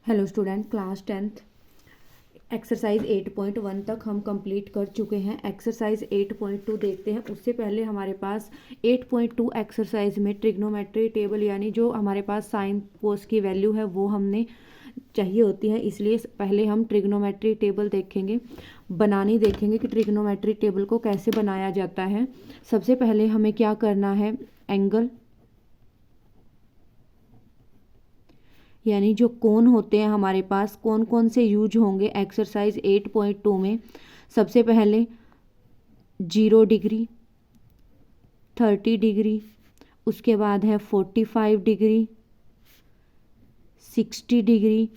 Hello student, class 10th exercise 8.1 तक हम complete कर चुके हैं। एक्सरसाइज 8.2 देखते हैं। उससे पहले हमारे पास 8.2 एक्सरसाइज में ट्रिग्नोमेट्री टेबल यानी जो हमारे पास साइन कोस की वैल्यू है वो हमने चाहिए होती है, इसलिए पहले हम ट्रिग्नोमेट्री टेबल देखेंगे, बनानी देखेंगे कि ट्रिग्नोमेट्री टेबल को कैसे बनाया जाता है। सबसे पहले हमें क्या करना है, एंगल यानी जो कोण होते हैं हमारे पास, कौन कौन से यूज होंगे एक्सरसाइज 8.2 में। सबसे पहले 0 डिग्री, 30 डिग्री, उसके बाद है 45 डिग्री, 60 डिग्री,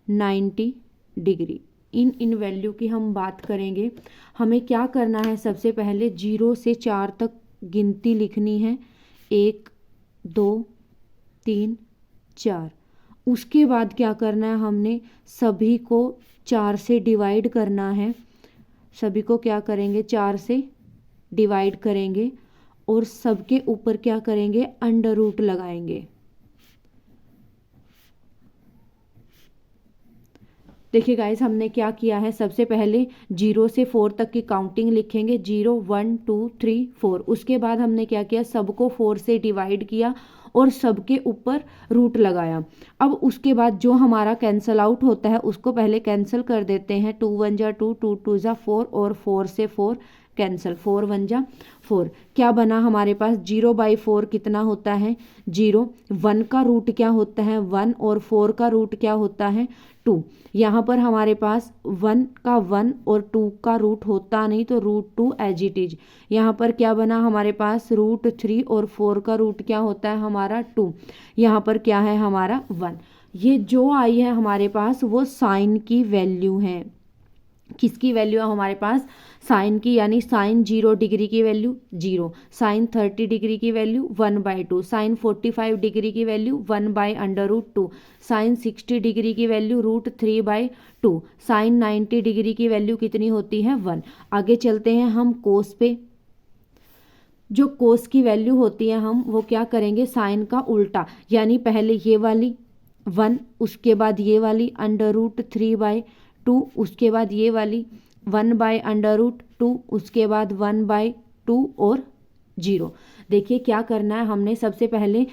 90 डिग्री। इन वैल्यू की हम बात करेंगे। हमें क्या करना है, सबसे पहले 0 से 4 तक गिनती लिखनी है, 1 2 3 4। उसके बाद क्या करना है, हमने सभी को 4 से डिवाइड करना है। सभी को क्या करेंगे, 4 से डिवाइड करेंगे और सबके ऊपर क्या करेंगे, अंडर रूट लगाएंगे। देखिए गाइस, हमने क्या किया है, सबसे पहले 0 से 4 तक की काउंटिंग लिखेंगे, 0 1 2 3 4। उसके बाद हमने क्या किया, सबको 4 से डिवाइड किया और सबके ऊपर रूट लगाया। अब उसके बाद जो हमारा कैंसल आउट होता है उसको पहले कैंसिल कर देते हैं। 2 1 जा 2, 2 2 जा 4 और 4 से 4 कैंसिल, 4 1 जा 4। क्या बना हमारे पास, 0/4 कितना होता है, 0। 1 का रूट क्या होता है, 1, और 4 का रूट क्या होता है, 2। यहाँ पर हमारे पास 1 का 1 और 2 का रूट होता नहीं, तो √2 एज इट इज। यहाँ पर क्या बना हमारे पास, √3 और 4 का रूट क्या होता है हमारा 2। यहाँ पर क्या है हमारा 1। ये जो आई है हमारे पास वो साइन की वैल्यू है। किसकी वैल्यू है हमारे पास, साइन की, यानी साइन 0 डिग्री की वैल्यू 0, साइन 30 डिग्री की वैल्यू 1/2, साइन 45 डिग्री की वैल्यू 1/√2, साइन 60 डिग्री की वैल्यू √3/2, साइन 90 डिग्री की वैल्यू कितनी होती है 1। आगे चलते हैं हम कोस पे। जो कोस की वैल्यू होती है हम वो क्या करेंगे, साइन का उल्टा, यानी पहले ये वाली 1, उसके बाद ये वाली √3/2, उसके बाद ये वाली 1/√2, उसके बाद 1/2 और 0। देखिए क्या करना है, हमने सबसे पहले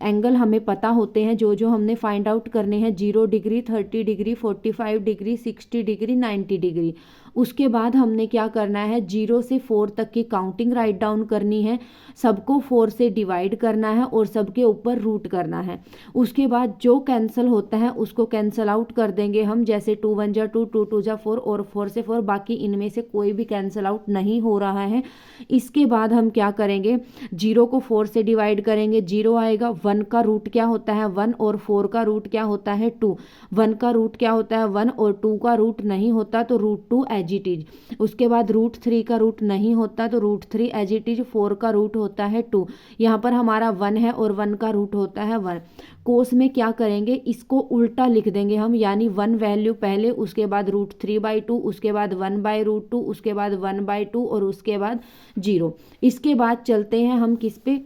एंगल हमें पता होते हैं, जो जो हमने फाइंड आउट करने हैं, 0 degree, 30 degree, 45 degree, 60 degree, 90 degree. उसके बाद हमने क्या करना है, 0 से 4 तक की काउंटिंग राइट डाउन करनी है, सबको 4 से डिवाइड करना है और सबके ऊपर रूट करना है। उसके बाद जो कैंसिल होता है उसको कैंसिल आउट कर देंगे हम, जैसे 2 1 जा 2, 2 2 जा 4 और 4 से 4। बाकी इनमें से कोई भी कैंसिल आउट नहीं हो रहा है। इसके बाद हम क्या करेंगे, 0 को 4 से डिवाइड करेंगे, 0 आएगा। 1 का रूट क्या होता है 1 और 4 का रूट क्या होता है 2। 1 का रूट क्या होता है 1 और 2 का रूट नहीं होता, तो √2 एज इट इज। उसके बाद √3 का रूट नहीं होता, तो √3 एज इट इज। 4 का रूट होता है 2। यहाँ पर हमारा 1 है और 1 का रूट होता है 1। कोस में क्या करेंगे, इसको उल्टा लिख देंगे हम, यानी 1 वैल्यू पहले, उसके बाद √3/2, उसके बाद 1/√2, उसके बाद 1/2 और उसके बाद 0। इसके बाद चलते हैं हम किस पे,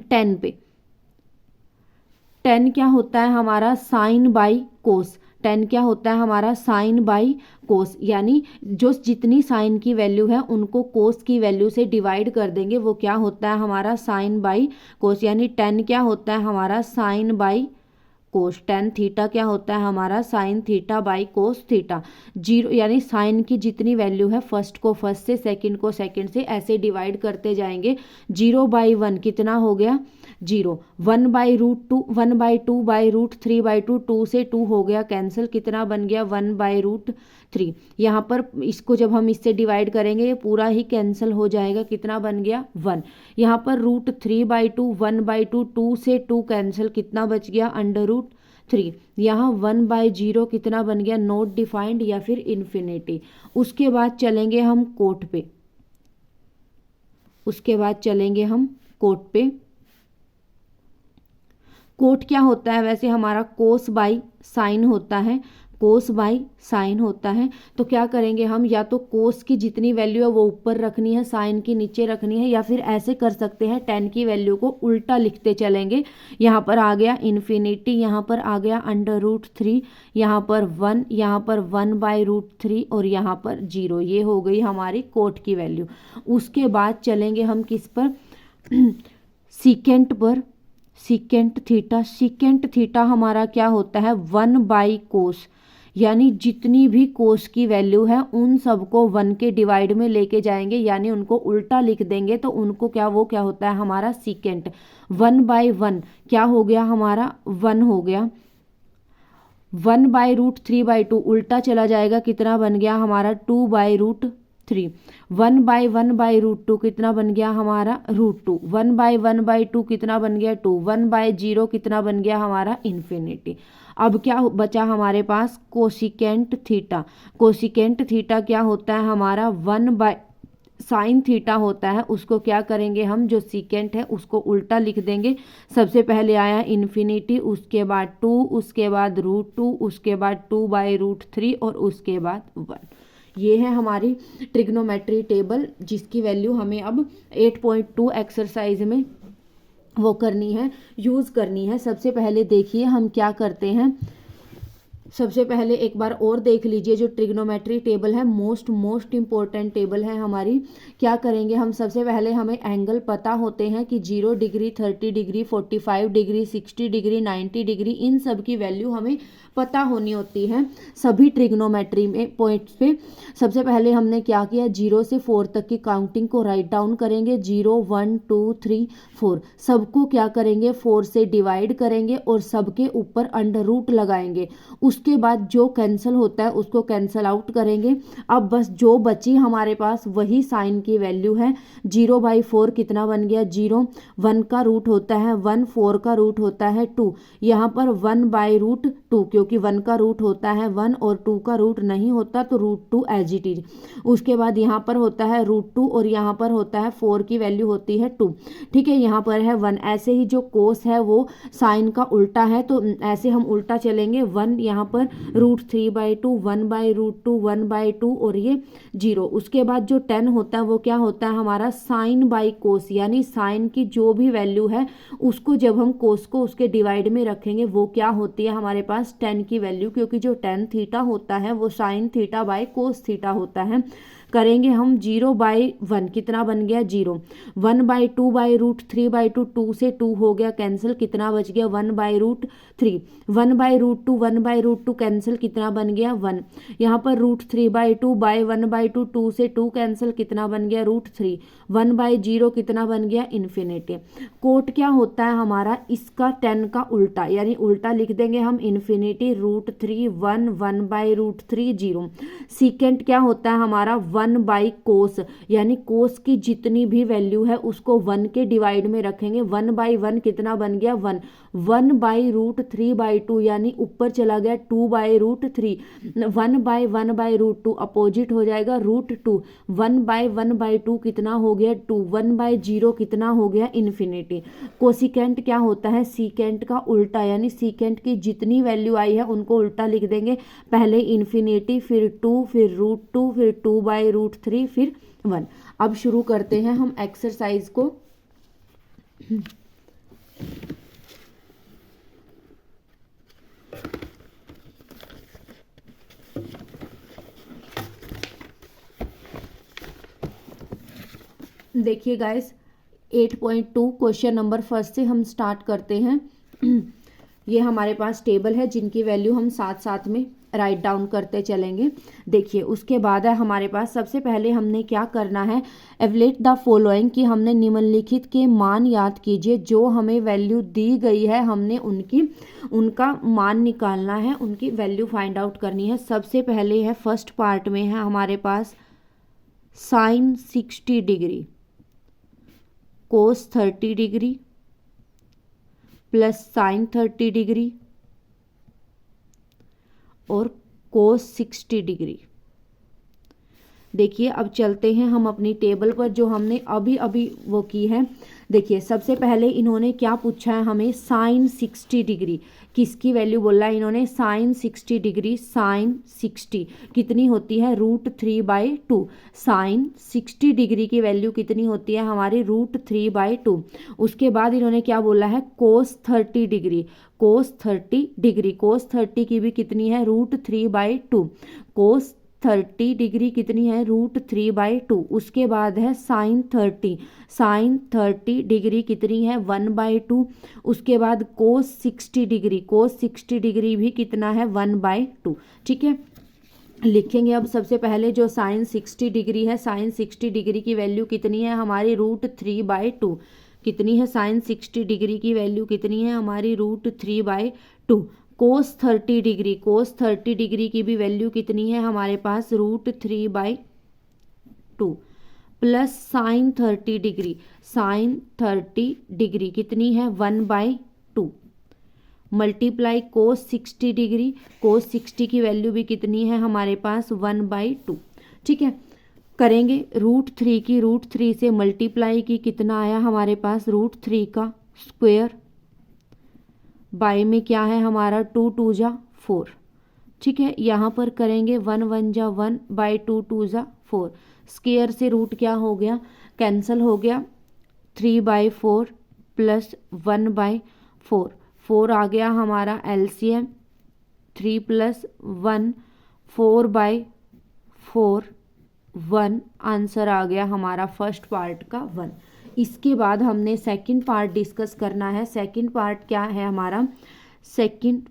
10 पे। 10 क्या होता है हमारा, साइन बाई कोस। 10 क्या होता है हमारा, साइन बाई कोस, यानी जो जितनी साइन की वैल्यू है उनको कोस की वैल्यू से डिवाइड कर देंगे, वो क्या होता है हमारा साइन बाई कोस। यानी 10 क्या होता है हमारा, साइन बाई कोस। 10 थीटा क्या होता है हमारा, sine theta by cos theta. 0 यानी साइन की जितनी वैल्यू है, फर्स्ट को फर्स्ट से, सेकंड को सेकंड से, ऐसे डिवाइड करते जाएंगे। 0/1 कितना हो गया 0। 1/√2, 1/2/√3/2, 2 से 2 हो गया कैंसिल, कितना बन गया 1/√3। यहाँ पर इसको जब हम इससे डिवाइड करेंगे ये पूरा ही कैंसिल हो जाएगा, कितना बन गया 1। यहाँ पर √3/2, 1/2, 2 से 2 कैंसिल, कितना बच गया √3। यहाँ 1/0 कितना बन गया, नॉट डिफाइंड या फिर इन्फिनिटी। उसके बाद चलेंगे हम कोट पे। उसके बाद चलेंगे हम कोट पे। कोट क्या होता है, वैसे हमारा कोस बाई साइन होता है। कोस बाई साइन होता है। तो क्या करेंगे हम, या तो कोस की जितनी वैल्यू है वो ऊपर रखनी है, साइन की नीचे रखनी है, या फिर ऐसे कर सकते हैं टेन की वैल्यू को उल्टा लिखते चलेंगे। यहाँ पर आ गया इन्फिनिटी, यहाँ पर आ गया √3, यहाँ पर 1, यहाँ पर 1/√3 और यहाँ पर 0। ये हो गई हमारी कोट की वैल्यू। उसके बाद चलेंगे हम किस पर, सीकेंट पर। सीकेंट थीटा हमारा क्या होता है, 1/कोस, यानी जितनी भी कोस की वैल्यू है उन सबको 1 के डिवाइड में लेके जाएंगे, यानी उनको उल्टा लिख देंगे तो उनको क्या, वो क्या होता है हमारा सीकेंट। 1/1 क्या हो गया हमारा, 1 हो गया। 1/√3/2 उल्टा चला जाएगा, कितना बन गया हमारा 2/√3। 1/1/√2 कितना बन गया हमारा √2। 1/1/2 कितना बन गया 2। 1/0 कितना बन गया हमारा इन्फिनिटी। अब क्या बचा हमारे पास, कोसिकेंट थीटा। कोसिकेंट थीटा क्या होता है हमारा, 1 साइन थीटा होता है। उसको क्या करेंगे हम, जो सीकेंट है उसको उल्टा लिख देंगे। सबसे पहले आया इन्फिनिटी, उसके बाद 2, उसके बाद √2, उसके बाद 2/√3 और उसके बाद 1। ये है हमारी ट्रिग्नोमेट्री टेबल, जिसकी वैल्यू हमें अब 8.2 एक्सरसाइज में वो करनी है, यूज़ करनी है। सबसे पहले देखिए हम क्या करते हैं। सबसे पहले एक बार और देख लीजिए, जो ट्रिग्नोमेट्री टेबल है मोस्ट इम्पोर्टेंट टेबल है हमारी। क्या करेंगे हम, सबसे पहले हमें एंगल पता होते हैं कि 0 degree, 30 degree, 45 degree, 60 degree, 90 degree, इन सब की वैल्यू हमें पता होनी होती है सभी ट्रिग्नोमेट्री में पॉइंट्स पे। सबसे पहले हमने क्या किया, 0 से 4 तक की काउंटिंग को राइट डाउन करेंगे। 0 1 2 3 4 सबको क्या करेंगे, 4 से डिवाइड करेंगे और सबके ऊपर अंडर रूट लगाएंगे। उसके बाद जो कैंसिल होता है उसको कैंसिल आउट करेंगे। अब बस जो बची हमारे पास वही साइन की वैल्यू है। 0/4 कितना बन गया 0। 1 का रूट होता है 1, 4 का रूट होता है 2। यहाँ पर 1/√2, क्योंकि 1 का रूट होता है 1 और 2 का रूट नहीं होता तो √2 एज इट इज। उसके बाद यहाँ पर होता है √2 और यहाँ पर होता है 4 की वैल्यू होती है 2। ठीक है, यहाँ पर है 1। ऐसे ही जो कोस है वो साइन का उल्टा है, तो ऐसे हम उल्टा चलेंगे। 1 यहाँ पर √3/2, 1/√2, 1/2 और ये 0। उसके बाद जो 10 होता है वो क्या होता है हमारा साइन बाई कोस, यानी साइन की जो भी वैल्यू है उसको जब हम कोस को उसके डिवाइड में रखेंगे वो क्या होती है हमारे पास 10 की वैल्यू, क्योंकि जो 10 थीटा होता है वो sine theta by cos theta होता है। करेंगे हम 0/1 कितना बन गया 0। 1/2/√3/2, 2 से 2 हो गया कैंसिल, कितना बच गया 1/√3। 1/√2, 1/√2 कैंसिल, कितना बन गया 1। यहाँ पर √3/2 बाय 1/2, 2 से 2 कैंसिल, कितना बन गया √3। 1/0 कितना बन गया इन्फिनिटी। कोट क्या होता है हमारा, इसका 10 का उल्टा, यानी उल्टा लिख देंगे हम इन्फिनिटी √3 1, 1/√3 0। सीकेंट क्या होता है हमारा 1/कोस, यानी कोस की जितनी भी वैल्यू है उसको 1 के डिवाइड में रखेंगे। 1/1 कितना बन गया 1। 1/√3/2 यानी ऊपर चला गया 2/√3। 1/1/√2 अपोजिट हो जाएगा √2। 1/1/2 कितना हो गया 2। 1/0 कितना हो गया इन्फिनिटी। कोसिकेंट क्या होता है, सीकेंट का उल्टा, यानी सीकेंट की जितनी वैल्यू आई है उनको उल्टा लिख देंगे। पहले इन्फिनिटी, फिर 2, फिर √2, फिर 2/√3, फिर 1। अब शुरू करते हैं हम एक्सरसाइज को। देखिए गाइस 8.2 क्वेश्चन नंबर फर्स्ट से हम स्टार्ट करते हैं। ये हमारे पास टेबल है जिनकी वैल्यू हम साथ साथ में राइट डाउन करते चलेंगे। देखिए उसके बाद है हमारे पास, सबसे पहले हमने क्या करना है, एवलेट द फॉलोइंग, कि हमने निम्नलिखित के मान याद कीजिए। जो हमें वैल्यू दी गई है हमने उनका मान निकालना है, उनकी वैल्यू फाइंड आउट करनी है। सबसे पहले है फर्स्ट पार्ट में है हमारे पास साइन 60 डिग्री, कोस 30 डिग्री प्लस साइन 30 डिग्री और कोस 60 डिग्री। देखिए अब चलते हैं हम अपनी टेबल पर, जो हमने अभी अभी वो की है। देखिए सबसे पहले इन्होंने क्या पूछा है हमें, साइन 60 डिग्री, किसकी वैल्यू बोला है इन्होंने, साइन 60 डिग्री, साइन 60 कितनी होती है, √3/2। साइन 60 डिग्री की वैल्यू कितनी होती है हमारी, √3/2। उसके बाद इन्होंने क्या बोला है, कोस 30 डिग्री, कोस 30 डिग्री, कोस 30 की भी कितनी है, √3/2। कोस 30 डिग्री कितनी है, √3/2। उसके बाद है साइन 30, साइन 30 डिग्री कितनी है, 1/2। उसके बाद कोस 60 डिग्री, कोस 60 डिग्री भी कितना है, 1/2। ठीक है, लिखेंगे अब सबसे पहले जो साइन 60 डिग्री है, साइन 60 डिग्री की वैल्यू कितनी है हमारी, √3/2। कितनी है साइन 60 डिग्री की वैल्यू कितनी है हमारी, √3/2। कोस 30 डिग्री, कोस 30 डिग्री की भी वैल्यू कितनी है हमारे पास, √3/2 plus sine 30 degree, sine 30 degree कितनी है, 1/2 मल्टीप्लाई कोस 60 डिग्री, कोस 60 की वैल्यू भी कितनी है हमारे पास, 1/2। ठीक है, करेंगे √3 की, √3 से मल्टीप्लाई की, कितना आया हमारे पास, √3 का स्क्वायर, बाय में क्या है हमारा, 2 2 जा 4। ठीक है, यहाँ पर करेंगे 1 1 जा 1, बाई 2 2 जा 4, स्क्वायर से रूट क्या हो गया, कैंसिल हो गया, 3/4 प्लस 1/4, 4 आ गया हमारा एलसीएम, 3 + 1 4/4 1, आंसर आ गया हमारा फर्स्ट पार्ट का 1। इसके बाद हमने सेकंड पार्ट डिस्कस करना है। सेकंड पार्ट क्या है हमारा, सेकंड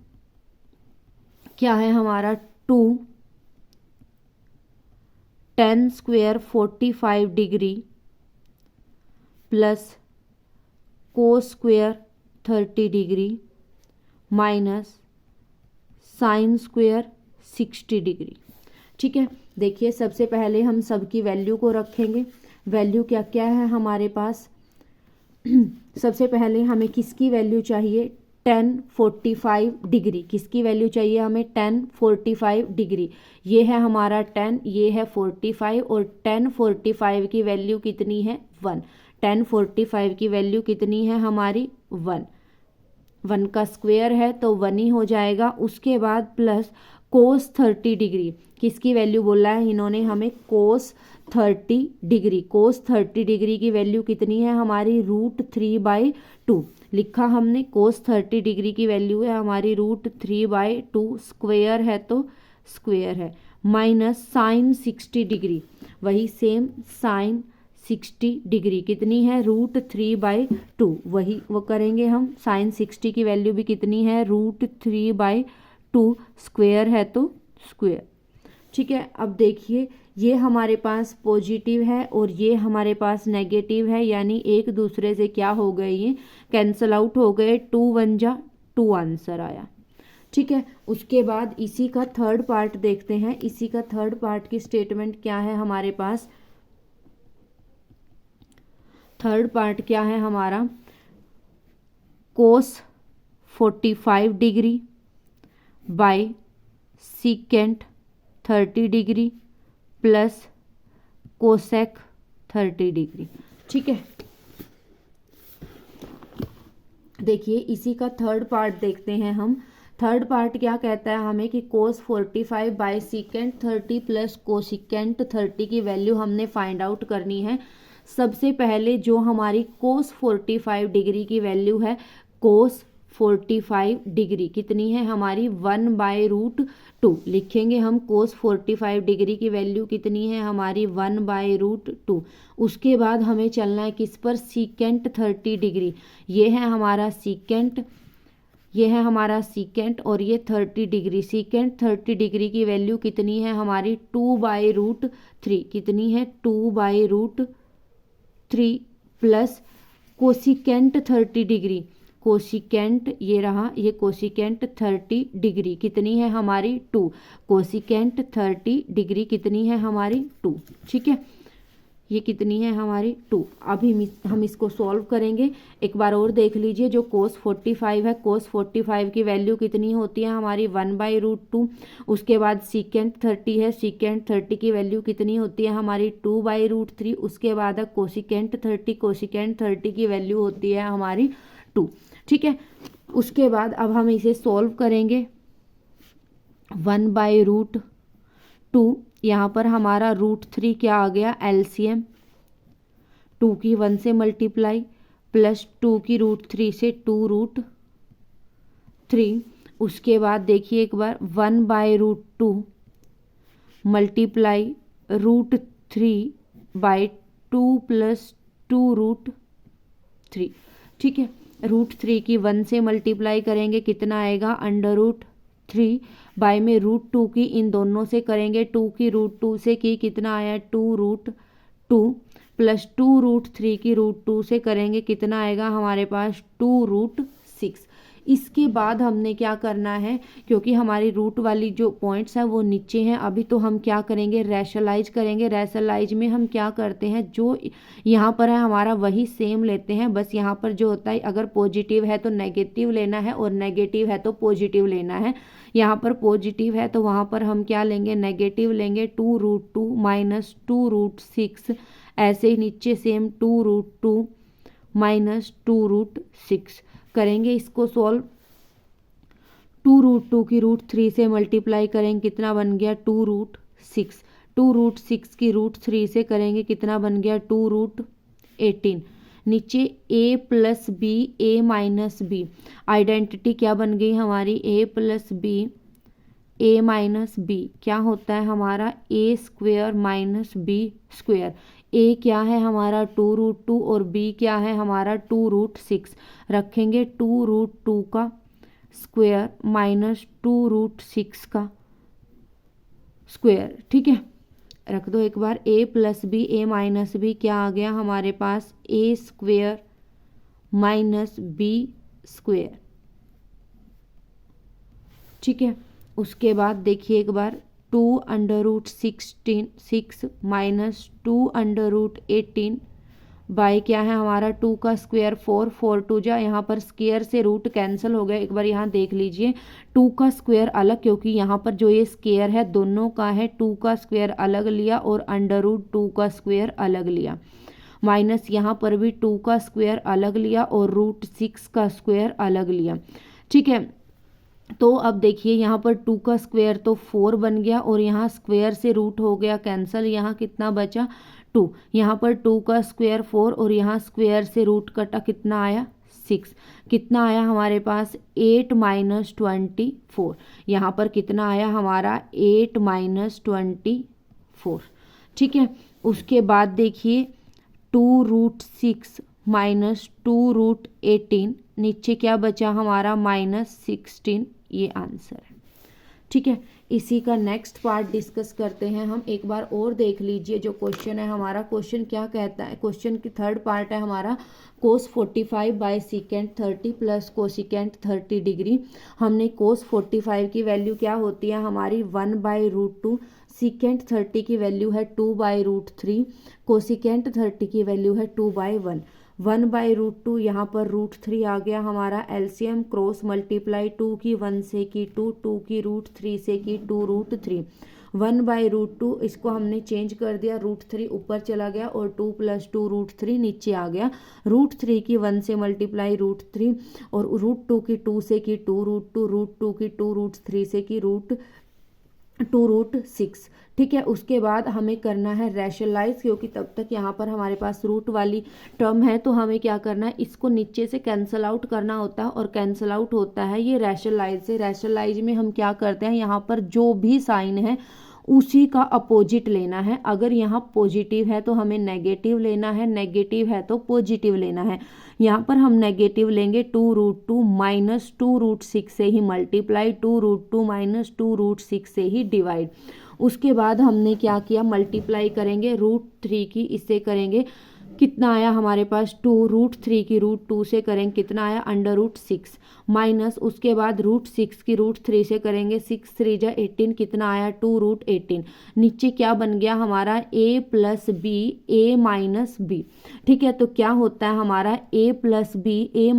क्या है हमारा, 2 10 square 45 degree plus cos square 30 degree minus sine square 60 degree. ठीक है, देखिए सबसे पहले हम सबकी वैल्यू को रखेंगे। वैल्यू क्या क्या है हमारे पास, सबसे पहले हमें किसकी वैल्यू चाहिए, 10 45 डिग्री, किसकी वैल्यू चाहिए हमें, 10 45 डिग्री। ये है हमारा 10, ये है 45 और 10 45 की वैल्यू कितनी है, 1। 10 45 की वैल्यू कितनी है हमारी, 1। 1 का स्क्वायर है तो 1 ही हो जाएगा। उसके बाद प्लस कोस 30 डिग्री, किसकी वैल्यू बोला है इन्होंने हमें, कोस 30 डिग्री, कोस 30 डिग्री की वैल्यू कितनी है हमारी, √3/2 लिखा हमने। कोस 30 डिग्री की वैल्यू है हमारी √3/2, स्क्वायर है तो स्क्वायर है, माइनस साइन 60 डिग्री, वही सेम साइन 60 डिग्री कितनी है, √3/2, वही वो करेंगे हम। साइन 60 की वैल्यू भी कितनी है, √3/2, स्क्वायर है तो स्क्वायर। ठीक है, अब देखिए ये हमारे पास पॉजिटिव है और ये हमारे पास नेगेटिव है, यानी एक दूसरे से क्या हो गए, ये कैंसल आउट हो गए, 2 1 जा 2 आंसर आया। ठीक है, उसके बाद इसी का थर्ड पार्ट देखते हैं। इसी का थर्ड पार्ट की स्टेटमेंट क्या है हमारे पास, थर्ड पार्ट क्या है हमारा, कोस 45 degree by secant 30 degree plus cosec 30 degree. ठीक है, देखिए इसी का थर्ड पार्ट देखते हैं हम। थर्ड पार्ट क्या कहता है हमें कि कोस 45 बाय सीकेंट 30 प्लस कोसिकेंट 30 की वैल्यू हमने फाइंड आउट करनी है। सबसे पहले जो हमारी कोस 45 डिग्री की वैल्यू है, कोस 45 डिग्री कितनी है हमारी, 1/√2 लिखेंगे हम। कोस 45 डिग्री की वैल्यू कितनी है हमारी, 1/√2। उसके बाद हमें चलना है किस पर, सीकेंट 30 डिग्री, ये है हमारा सीकेंट, ये है हमारा सीकेंट और ये 30 डिग्री। सीकेंट 30 डिग्री की वैल्यू कितनी है हमारी, 2/√3, कितनी है, 2/√3 प्लस कोसिकेंट 30 डिग्री, कोसिकेंट ये रहा, ये कोसिकेंट 30 डिग्री कितनी है हमारी, 2। कोसिकेंट 30 डिग्री कितनी है हमारी, 2। ठीक है, ये कितनी है हमारी 2। अभी हम इसको सॉल्व करेंगे। एक बार और देख लीजिए, जो cos 45 है, cos 45 की वैल्यू कितनी होती है हमारी 1/√2। उसके बाद secant 30 है, secant 30 की वैल्यू कितनी होती है हमारी 2/√3। उसके बाद है cosecant 30, cosecant 30 की वैल्यू होती है हमारी 2। ठीक है, उसके बाद अब हम इसे सॉल्व करेंगे। 1/√2, यहाँ पर हमारा √3 क्या आ गया एलसीएम, 2 की 1 से मल्टीप्लाई प्लस 2 की √3 से 2√3। उसके बाद देखिए एक बार 1/√2 मल्टीप्लाई √3/2 प्लस 2√3। ठीक है, √3 की 1 से मल्टीप्लाई करेंगे कितना आएगा √3 बाय में √2 की इन दोनों से करेंगे 2 की √2 से की कितना आया 2√2 प्लस 2√3 की √2 से करेंगे कितना आएगा हमारे पास 2√6। इसके बाद हमने क्या करना है, क्योंकि हमारी रूट वाली जो पॉइंट्स हैं वो नीचे हैं, अभी तो हम क्या करेंगे रैशनलाइज करेंगे। रैशनलाइज में हम क्या करते हैं, जो यहाँ पर है हमारा वही सेम लेते हैं, बस यहाँ पर जो होता है अगर पॉजिटिव है तो नेगेटिव लेना है और नेगेटिव है तो पॉजिटिव लेना है। यहाँ पर पॉजिटिव है तो वहाँ पर हम क्या लेंगे नेगेटिव लेंगे 2√2 माइनस 2√6। ऐसे ही नीचे सेम 2√2 माइनस 2√6 करेंगे इसको सॉल्व। 2√2 की √3 से मल्टीप्लाई करेंगे कितना बन गया 2√6। 2√6 की √3 से करेंगे कितना बन गया 2√18। नीचे a plus b a minus b, identity क्या बन गई हमारी a plus b a minus b क्या होता है हमारा a² माइनस b²। a क्या है हमारा 2√2 और b क्या है हमारा 2√6। रखेंगे 2√2 का स्क्वायर माइनस 2√6 का स्क्वायर। ठीक है, रख दो एक बार a plus b a minus b क्या आ गया हमारे पास a² माइनस b²। ठीक है, उसके बाद देखिए एक बार 2√6 माइनस 2√18 बाई क्या है हमारा 2 का स्क्वायर 4, 4 2 जा, यहाँ पर स्क्वायर से रूट कैंसिल हो गया। एक बार यहाँ देख लीजिए 2 का स्क्वायर अलग, क्योंकि यहाँ पर जो ये स्क्वायर है दोनों का है, 2 का स्क्वायर अलग लिया और √2 का स्क्वायर अलग लिया, माइनस यहाँ पर भी 2 का स्क्वायर अलग लिया और √6 का स्क्वायर अलग लिया। ठीक है, तो अब देखिए यहाँ पर 2 का स्क्वायर तो 4 बन गया और यहाँ स्क्वायर से रूट हो गया कैंसिल, यहाँ कितना बचा 2। यहाँ पर 2 का स्क्वायर 4 और यहाँ स्क्वायर से रूट कटा कितना आया 6। कितना आया हमारे पास 8 माइनस 24। यहाँ पर कितना आया हमारा 8 माइनस 24। ठीक है, उसके बाद देखिए 2√6 माइनस 2√18, नीचे क्या बचा हमारा -16, ये आंसर है। ठीक है, इसी का नेक्स्ट पार्ट डिस्कस करते हैं हम। एक बार और देख लीजिए जो क्वेश्चन है हमारा, क्वेश्चन क्या कहता है। क्वेश्चन की थर्ड पार्ट है हमारा cos 45 by secant 30 plus cosecant 30 degree. हमने cos 45 की वैल्यू क्या होती है हमारी 1/√2, secant 30 की वैल्यू है 2/√3, कोसिकेंट 30 की वैल्यू है 2/1। 1/√2 यहाँ पर √3 आ गया हमारा, एलसीएम क्रॉस मल्टीप्लाई 2 की 1 से की 2, 2 की √3 से की 2√3। 1/√2 इसको हमने चेंज कर दिया, √3 ऊपर चला गया और 2 + 2 √3 नीचे आ गया। √3 की 1 से मल्टीप्लाई √3 और √2 की 2 से की 2√2, √2 की 2 √3 से की √2√6। ठीक है, उसके बाद हमें करना है रैशनलाइज, क्योंकि तब तक यहाँ पर हमारे पास रूट वाली टर्म है, तो हमें क्या करना है इसको नीचे से कैंसिल आउट करना होता है और कैंसिल आउट होता है ये रैशनलाइज से। रैशनलाइज में हम क्या करते हैं, यहाँ पर जो भी साइन है उसी का अपोजिट लेना है। अगर यहाँ पॉजिटिव है तो हमें नेगेटिव लेना है, नेगेटिव है तो पॉजिटिव लेना है। यहाँ पर हम नेगेटिव लेंगे 2√2 माइनस 2√6 से ही मल्टीप्लाई, 2√2 माइनस 2√6 से ही डिवाइड। उसके बाद हमने क्या किया, मल्टीप्लाई करेंगे √3 की, इससे करेंगे कितना आया हमारे पास 2√3 की √2 से करेंगे कितना आया √6 माइनस उसके बाद √6 की √3 से करेंगे 6 3 जा 18 कितना आया 2√18। नीचे क्या बन गया हमारा a + b a - b। ठीक है, तो क्या होता है हमारा a + b a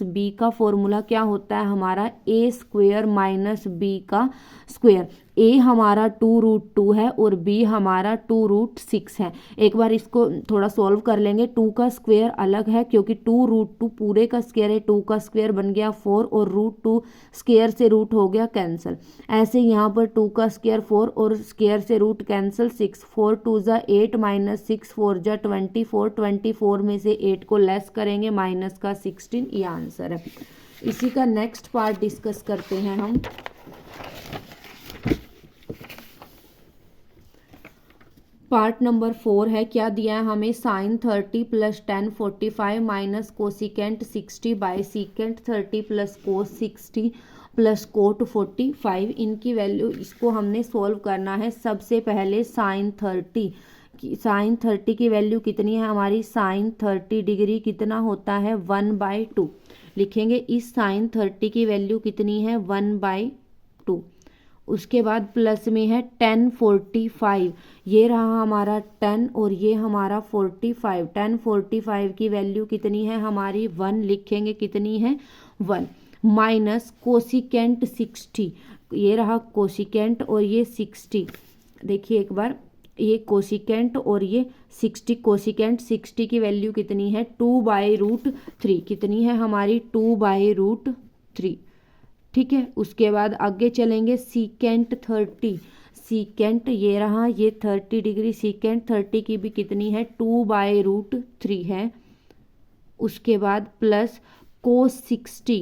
- b का फॉर्मूला क्या होता है हमारा a² - b का स्क्वायर। a हमारा 2√2 है और b हमारा 2√6 है। एक बार इसको थोड़ा सॉल्व कर लेंगे। 2 का स्क्वायर अलग है क्योंकि 2√2 पूरे का स्क्वायर है, 2 का स्क्वायर बन गया 4 और √2 स्क्वायर से रूट हो गया कैंसिल। ऐसे यहाँ पर 2 का स्क्वायर 4 और स्क्वायर से रूट कैंसिल 6 4 2 जा 8 - 6 4 जा 24 24 में से 8 को लेस करेंगे माइनस का 16, ये आंसर है। इसी का नेक्स्ट पार्ट डिस्कस करते हैं हम। पार्ट नंबर 4 है। क्या दिया है हमें sin 30 + tan 45 minus cosecant 60 by secant 30 + cos 60 + cot 45। इनकी वैल्यू इसको हमने सोल्व करना है। सबसे पहले sin 30 की वैल्यू कितनी है हमारी sin 30 डिग्री कितना होता है 1/2 लिखेंगे। इस sin 30 की वैल्यू कितनी है 1/2। उसके बाद प्लस में है tan 45, ये रहा हमारा 10 और ये हमारा 45। tan 45 की वैल्यू कितनी है हमारी 1 लिखेंगे, कितनी है 1 माइनस कोसिकेंट 60, ये रहा कोसिकेंट और ये 60। देखिए एक बार, ये कोसिकेंट और ये 60, कोसिकेंट 60 की वैल्यू कितनी है 2/√3, कितनी है हमारी 2/√3। ठीक है, उसके बाद आगे चलेंगे सीकेंट 30, सीकेंट ये रहा ये 30 डिग्री, सीकेंट 30 की भी कितनी है 2/√3 है। उसके बाद प्लस कोस 60,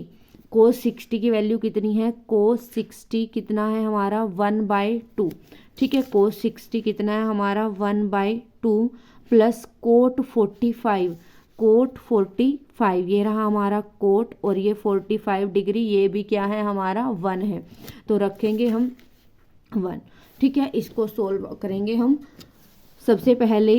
कोस 60 की वैल्यू कितनी है कोस 60 कितना है हमारा 1/2। ठीक है, कोस 60 कितना है हमारा 1/2 प्लस कोट 45, कोट 45 ये रहा हमारा कोट और ये 45 डिग्री, ये भी क्या है हमारा 1 है, तो रखेंगे हम 1। ठीक है, इसको सोल्व करेंगे हम। सबसे पहले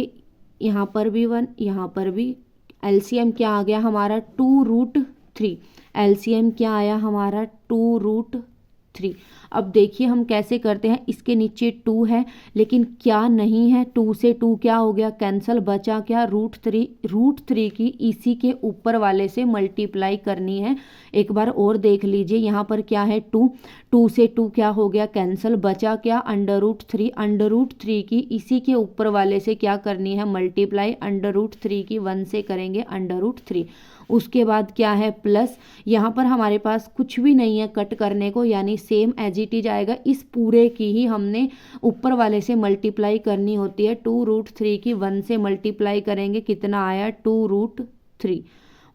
यहाँ पर भी 1 यहाँ पर भी, एलसीएम क्या आ गया हमारा 2√3, एलसीएम क्या आया हमारा 2√3। अब देखिए हम कैसे करते हैं, इसके नीचे 2 है लेकिन क्या नहीं है, 2 से 2 क्या हो गया कैंसल, बचा क्या √3 की इसी के ऊपर वाले से मल्टीप्लाई करनी है। एक बार और देख लीजिए, यहाँ पर क्या है 2 से 2 क्या हो गया कैंसल, बचा क्या √3 की इसी के ऊपर वाले से क्या करनी है मल्टीप्लाई, √3 की 1 से करेंगे √3। उसके बाद क्या है प्लस, यहाँ पर हमारे पास कुछ भी नहीं है कट करने को, यानी सेम एज इट इज आएगा। इस पूरे की ही हमने ऊपर वाले से मल्टीप्लाई करनी होती है, 2√3 की 1 से मल्टीप्लाई करेंगे कितना आया 2√3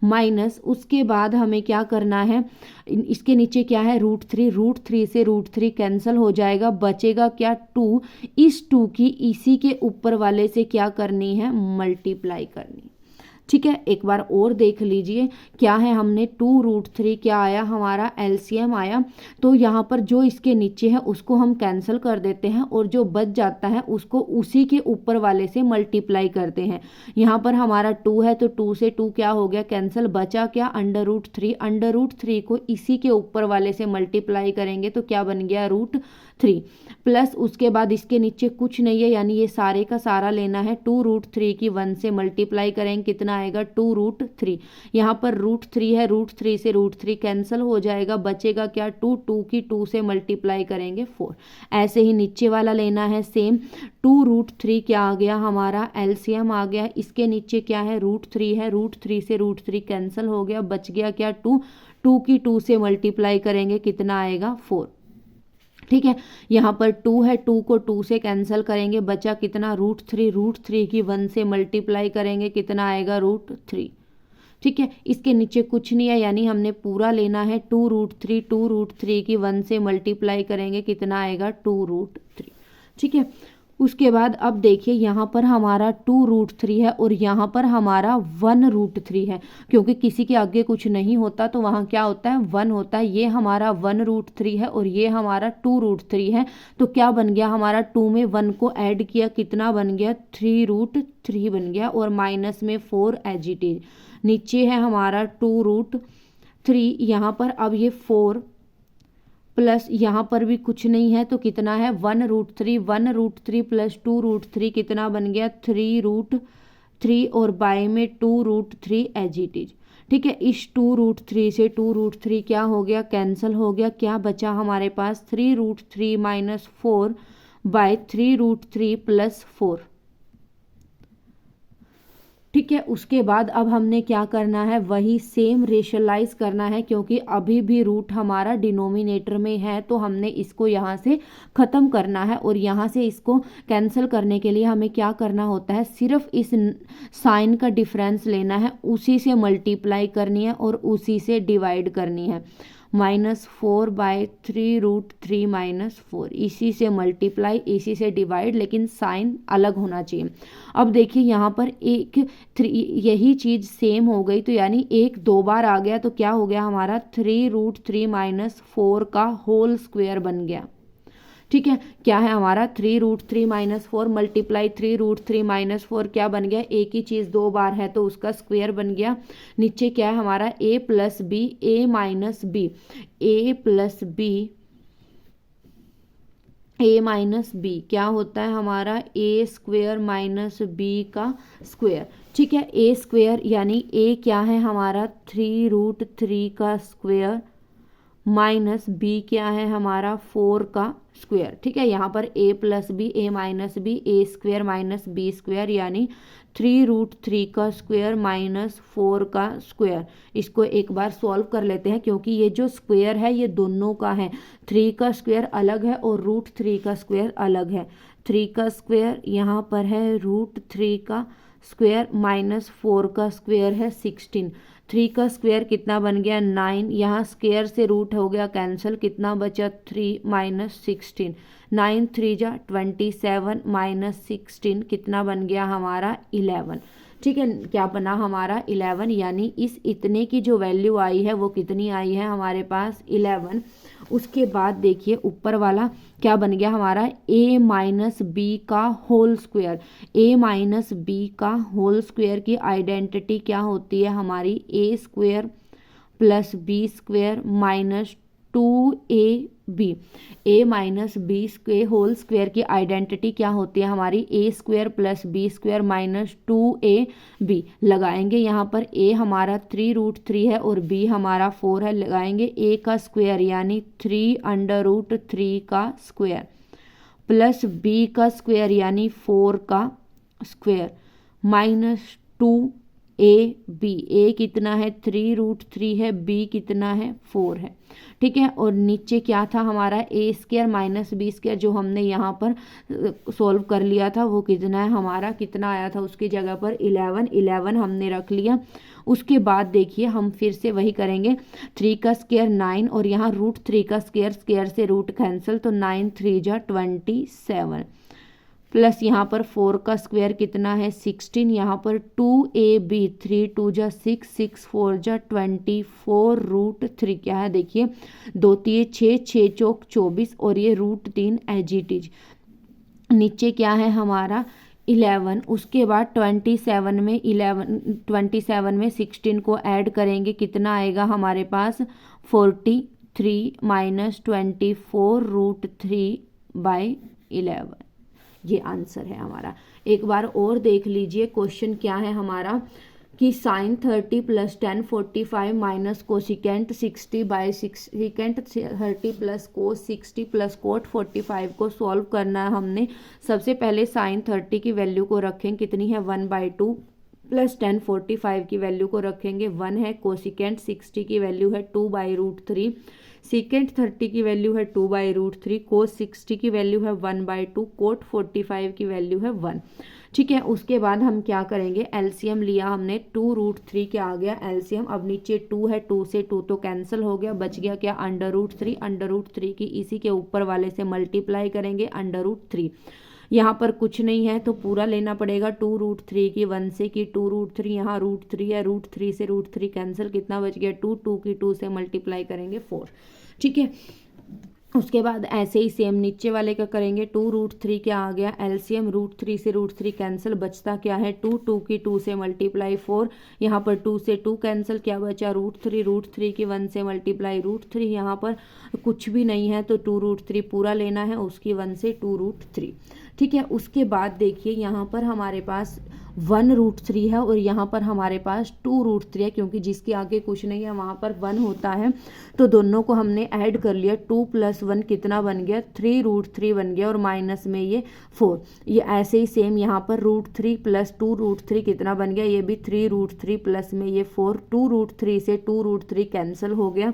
माइनस। उसके बाद हमें क्या करना है, इसके नीचे क्या है √3 से √3 कैंसिल हो जाएगा, बचेगा क्या 2, इस 2 की इसी के ऊपर वाले से क्या करनी है मल्टीप्लाई करनी। ठीक है, एक बार और देख लीजिए क्या है, हमने 2√3 क्या आया हमारा एलसीएम आया, तो यहाँ पर जो इसके नीचे है उसको हम कैंसिल कर देते हैं और जो बच जाता है उसको उसी के ऊपर वाले से मल्टीप्लाई करते हैं। यहाँ पर हमारा 2 है तो 2 से 2 क्या हो गया कैंसिल, बचा क्या √3 को इसी के ऊपर वाले से मल्टीप्लाई करेंगे तो क्या बन गया √3 प्लस उसके बाद इसके नीचे कुछ नहीं है, यानी ये सारे का सारा लेना है, 2√3 की 1 से मल्टीप्लाई करेंगे कितना आएगा 2√3। यहाँ पर √3 है, √3 से √3 कैंसिल हो जाएगा, बचेगा क्या 2 की 2 से मल्टीप्लाई करेंगे 4। ऐसे ही नीचे वाला लेना है सेम, 2√3 क्या आ गया हमारा एलसीएम आ गया, इसके नीचे क्या है √3 है, √3 से √3 कैंसिल हो गया, बच गया क्या 2 की 2 से मल्टीप्लाई करेंगे कितना आएगा 4। ठीक है, यहाँ पर 2 है, 2 को 2 से कैंसिल करेंगे, बचा कितना √3 की 1 से मल्टीप्लाई करेंगे कितना आएगा √3। ठीक है, इसके नीचे कुछ नहीं है, यानी हमने पूरा लेना है 2√3 की 1 से मल्टीप्लाई करेंगे कितना आएगा 2√3। ठीक है, उसके बाद अब देखिए यहाँ पर हमारा 2√3 है और यहाँ पर हमारा 1√3 है, क्योंकि किसी के आगे कुछ नहीं होता तो वहाँ क्या होता है 1 होता है। ये हमारा 1√3 है और ये हमारा 2√3 है। तो क्या बन गया हमारा 2 में 1 को ऐड किया, कितना बन गया 3√3 बन गया, और माइनस में 4 एज इट इज। नीचे है हमारा 2√3, यहाँ पर अब ये 4 प्लस यहाँ पर भी कुछ नहीं है तो कितना है 1√3, 1√3 प्लस 2√3 कितना बन गया 3√3, और बाय में 2√3 एज इट इज। ठीक है, इस 2√3 से 2√3 क्या हो गया कैंसिल हो गया, क्या बचा हमारे पास 3√3 माइनस 4 बाय 3√3 प्लस 4। ठीक है, उसके बाद अब हमने क्या करना है, वही सेम रेशलाइज करना है, क्योंकि अभी भी रूट हमारा डिनोमिनेटर में है तो हमने इसको यहाँ से ख़त्म करना है, और यहाँ से इसको कैंसिल करने के लिए हमें क्या करना होता है, सिर्फ इस साइन का डिफरेंस लेना है, उसी से मल्टीप्लाई करनी है और उसी से डिवाइड करनी है। -4 बाय 3√3 माइनस 4, इसी से मल्टीप्लाई इसी से डिवाइड, लेकिन साइन अलग होना चाहिए। अब देखिए यहाँ पर एक 3, यही चीज़ सेम हो गई तो यानी एक 2 बार आ गया तो क्या हो गया हमारा 3√3 माइनस 4 का होल स्क्वायर बन गया। ठीक है, क्या है हमारा 3√3 माइनस 4 मल्टीप्लाई 3√3 माइनस 4 क्या बन गया, एक ही चीज़ 2 बार है तो उसका स्क्वायर बन गया। नीचे क्या है हमारा a plus b, a minus b, a plus b, a minus b क्या होता है हमारा a स्क्वायर माइनस b का स्क्वायर। ठीक है, a स्क्वायर यानी a क्या है हमारा 3√3 का स्क्वायर माइनस बी क्या है हमारा 4 का स्क्वायर। ठीक है, यहाँ पर a plus b, a minus b, a square minus b square यानी 3√3 का स्क्वायर माइनस 4 का स्क्वायर। इसको एक बार सॉल्व कर लेते हैं, क्योंकि ये जो स्क्वायर है ये दोनों का है, 3 का स्क्वायर अलग है और √3 का स्क्वायर अलग है। 3 का स्क्वायर यहाँ पर है √3 का स्क्वायर माइनस 4 का स्क्वायर है 16। 3 का स्क्वायर कितना बन गया 9, यहाँ स्क्वायर से रूट हो गया कैंसिल, कितना बचा 3 माइनस 16, 9 3 जा 27 माइनस 16 कितना बन गया हमारा 11। ठीक है, क्या बना हमारा 11, यानी इस इतने की जो वैल्यू आई है वो कितनी आई है हमारे पास 11। उसके बाद देखिए ऊपर वाला क्या बन गया हमारा a माइनस बी का whole square. a minus b का होल स्क्वायर की आइडेंटिटी क्या होती है हमारी a square plus b square minus 2ab। a minus b square whole square की आइडेंटिटी क्या होती है हमारी a square plus b square minus 2ab। लगाएंगे यहाँ पर a हमारा 3√3 है और b हमारा 4 है, लगाएंगे a का स्क्वायर यानी 3√3 का स्क्वायर प्लस b का स्क्वायर यानी 4 का स्क्वायर माइनस 2ab। a कितना है 3√3 है, b कितना है 4 है। ठीक है, और नीचे क्या था हमारा a square minus b square जो हमने यहाँ पर सॉल्व कर लिया था वो कितना है हमारा, कितना आया था उसकी जगह पर 11 हमने रख लिया। उसके बाद देखिए हम फिर से वही करेंगे, 3 का स्क्वायर 9 और यहाँ √3 का स्क्वायर, स्क्वायर से रूट कैंसिल तो 9 3 जा 27 प्लस यहाँ पर 4 का स्क्वायर कितना है 16, यहाँ पर 2ab 3 2 जा 6 6 4 जा 24√3 क्या है देखिए 2 3 6 6 चौक 24 और ये √3 एज इट इज। नीचे क्या है हमारा 11। उसके बाद 27 में 16 को ऐड करेंगे कितना आएगा हमारे पास 43 माइनस 24√3 बाय 11। ये आंसर है हमारा। एक बार और देख लीजिए क्वेश्चन क्या है हमारा कि sine 30 plus 10 45 minus cosecant 60 by secant 30 plus cos 60 plus cot 45 को सॉल्व करना है हमने। सबसे पहले साइन 30 की वैल्यू को रखें, कितनी है 1/2 प्लस 10 45 की वैल्यू को रखेंगे 1 है, कोसिकेंट 60 की वैल्यू है 2/√3, सीकेंट 30 की वैल्यू है 2/√3, कोस 60 की वैल्यू है 1/2, कोट 45 की वैल्यू है 1। ठीक है, उसके बाद हम क्या करेंगे एलसीएम लिया हमने 2√3 क्या आ गया एलसीएम। अब नीचे 2 है, 2 से 2 तो कैंसिल हो गया, बच गया क्या √3। √3 की इसी के ऊपर वाले से मल्टीप्लाई करेंगे √3। यहाँ पर कुछ नहीं है तो पूरा लेना पड़ेगा 2√3 की 1 से की 2√3, यहाँ √3 है, √3 से √3 कैंसिल, कितना बच गया 2, 2 की 2 से मल्टीप्लाई करेंगे 4। ठीक है, उसके बाद ऐसे ही सेम नीचे वाले का करेंगे। 2√3 क्या आ गया एलसीएम, √3 से √3 कैंसिल, बचता क्या है 2, 2 की 2 से मल्टीप्लाई 4, यहाँ पर 2 से 2 कैंसिल, क्या बचा √3 की 1 से मल्टीप्लाई √3, यहाँ पर कुछ भी नहीं है तो 2√3 पूरा लेना है, उसकी 1 से 2√3। ठीक है, उसके बाद देखिए यहाँ पर हमारे पास 1√3 है और यहाँ पर हमारे पास 2√3 है, क्योंकि जिसके आगे कुछ नहीं है वहाँ पर 1 होता है, तो दोनों को हमने ऐड कर लिया। 2 + 1 कितना बन गया 3√3 बन गया, और माइनस में ये 4। ये ऐसे ही सेम यहाँ पर √3 + 2√3 कितना बन गया, ये भी 3√3 प्लस में ये 4। 2√3 से 2√3 कैंसिल हो गया,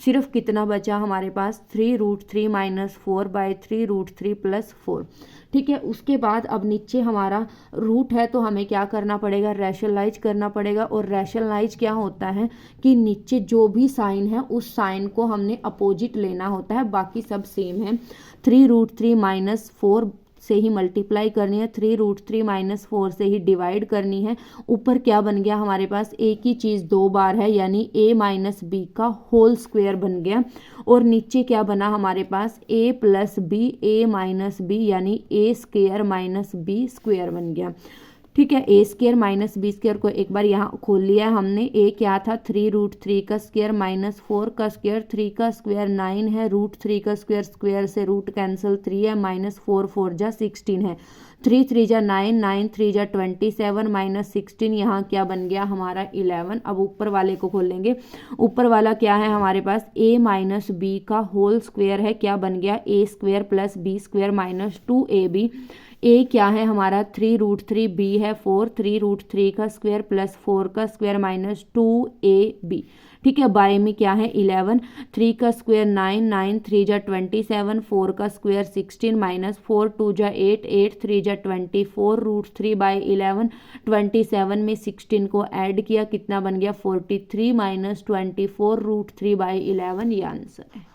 सिर्फ कितना बचा हमारे पास 3√3 - 4/3√3 + 4। ठीक है, उसके बाद अब नीचे हमारा रूट है तो हमें क्या करना पड़ेगा, रैशनलाइज करना पड़ेगा। और रैशनलाइज क्या होता है कि नीचे जो भी साइन है उस साइन को हमने अपोजिट लेना होता है, बाकी सब सेम है। 3√3 - 4 से ही मल्टीप्लाई करनी है, 3√3 - 4 से ही डिवाइड करनी है। ऊपर क्या बन गया हमारे पास, एक ही चीज़ 2 बार है, यानी a - b का होल स्क्वायर बन गया। और नीचे क्या बना हमारे पास a + b, a - b यानी a² - b² बन गया। ठीक है, a² - b² को एक बार यहाँ खोल लिया हमने। a क्या था 3√3 का स्क्वायर - 4 का स्क्वायर, 3 का स्क्वायर 9 है, √3 का स्क्वायर, स्क्वायर से रूट कैंसिल 3 है, -4 4 जा 16 है, 3 3 जा 9, 9 3 जा 27 - 16, यहाँ क्या बन गया हमारा 11। अब ऊपर वाले को खोलेंगे। ऊपर वाला क्या है हमारे पास, a - b का होल स्क्वायर है, क्या बन गया a² + b² - 2ab। a क्या है हमारा 3√3, b है 4, 3√3 का स्क्वायर + 4 का स्क्वायर - 2ab। ठीक है, बाय में क्या है 11, 3 का स्क्वायर 9, 9 3 जा 27, 4 का स्क्वायर 16 - 4 2 जा 8, 8 3 जा 24, √3/11, 27 में 16 को ऐड किया, कितना बन गया 43 - 24 √3/11, ये आंसर है।